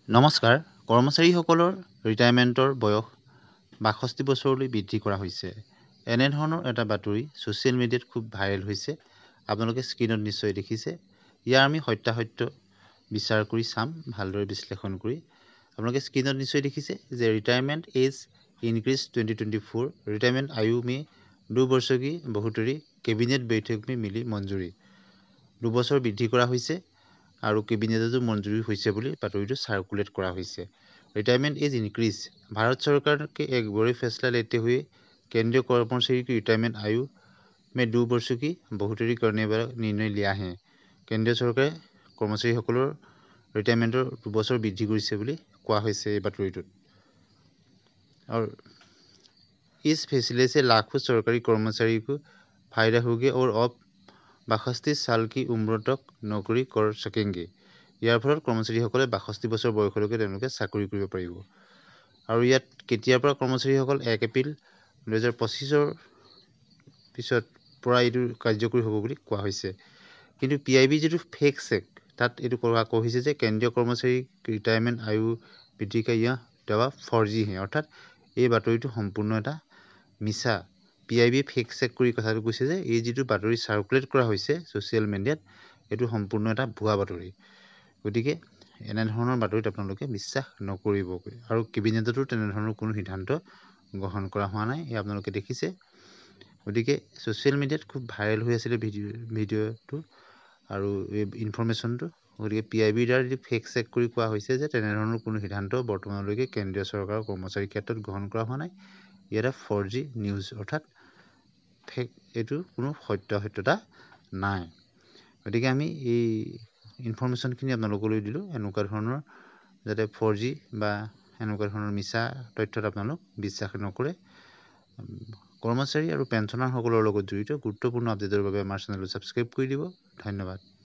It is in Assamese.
নমস্কাৰ। কৰ্মচাৰীসকলৰ ৰিটায়াৰমেণ্টৰ বয়স ৬২ বছৰলৈ বৃদ্ধি কৰা হৈছে। এনেধৰণৰ এটা বাতৰি ছ'চিয়েল মিডিয়াত খুব ভাইৰেল হৈছে। আপোনালোকে স্ক্ৰীনত নিশ্চয় দেখিছে। ইয়াৰ আমি সত্যাসত্য বিচাৰ কৰি চাম, ভালদৰে বিশ্লেষণ কৰি। আপোনালোকে স্ক্ৰীনত নিশ্চয় দেখিছে যে ৰিটায়াৰমেণ্ট এজ ইনক্ৰিজ 2024, ৰিটায়াৰমেণ্ট आयु में 2 वर्षों की बढ़ोतरी, কেবিনেট বৈঠক में मिली मंजूरी। 2 বছৰ বৃদ্ধি কৰা হৈছে আৰু কেবিনেটতো মঞ্জুৰি হৈছে বুলি বাতৰিটো সাৰ্কুলেট কৰা হৈছে। Retirement age increase. भारत सरकार के एक बड़े फैसला लेते हुए केंद्रीय कर्मचारी की रिटायरमेंट आयु में 2 वर्षों की बढ़ोतरी करने वाला निर्णय लिया है। केंद्रीय सरकारे कर्मचारीসকলৰ ৰিটায়াৰমেণ্টৰ 2 বছৰ বৃদ্ধি কৰিছে বুলি কোৱা হৈছে এই বাতৰিটোত। और इस फैसले से लाखों सरकारी कर्मचारी को फायदा होगा और अब 62 साल की उम्र तक नौकरी कर सकेंगे। ইয়াৰ ফলত কৰ্মচাৰীসকলে 62 বছৰ বয়সলৈকে তেওঁলোকে চাকৰি কৰিব পাৰিব। আৰু ইয়াত কেতিয়াৰ পৰা কৰ্মচাৰীসকল 1 এপ্ৰিল 2025 পিছত পৰা এইটো কাৰ্যকৰী হ'ব বুলি কোৱা হৈছে। কিন্তু PIB যিটো ফেক চেক তাত এইটো কোৱা হৈছে যে কেন্দ্ৰীয় কৰ্মচাৰী ৰিটায়াৰমেণ্ট আয়ু বৃদ্ধি কা यह दावा फर्जी है। অৰ্থাৎ এই বাতৰিটো সম্পূৰ্ণ এটা মিছা। PIB ফেক চেক কৰি কথাটো কৈছে যে এই যিটো বাতৰি সাৰ্কুলেট কৰা হৈছে ছ'চিয়েল মিডিয়াত এইটো সম্পূৰ্ণ এটা ভুৱা বাতৰি। গতিকে এনেধৰণৰ বাতৰিত আপোনালোকে বিশ্বাস নকৰিব। আৰু কেবিনেটতো তেনেধৰণৰ কোনো সিদ্ধান্ত গ্ৰহণ কৰা হোৱা নাই, এই আপোনালোকে দেখিছে। গতিকে ছ'চিয়েল মিডিয়াত খুব ভাইৰেল হৈ আছিলে ভিডিঅ'টো আৰু এই ইনফৰমেশ্যনটো। গতিকে PIBৰ দ্বাৰা যদি ফেক চেক কৰি কোৱা হৈছে যে তেনেধৰণৰ কোনো সিদ্ধান্ত বৰ্তমানলৈকে কেন্দ্ৰীয় চৰকাৰৰ কৰ্মচাৰীৰ ক্ষেত্ৰত গ্ৰহণ কৰা হোৱা নাই, ই এটা ফৰ্জি নিউজ, অৰ্থাৎ ফেক, এইটো কোনো সত্যতা নাই। গতিকে আমি এই ইনফৰমেশ্যনখিনি আপোনালোকলৈ দিলোঁ। এনেকুৱা ধৰণৰ যাতে ফৰ্জি বা এনেকুৱা ধৰণৰ মিছা তথ্যত আপোনালোক বিশ্বাস নকৰে। কৰ্মচাৰী আৰু পেঞ্চনাৰসকলৰ লগত জড়িত গুৰুত্বপূৰ্ণ আপডেটৰ বাবে আমাৰ চেনেলটো ছাবস্ক্ৰাইব কৰি দিব। ধন্যবাদ।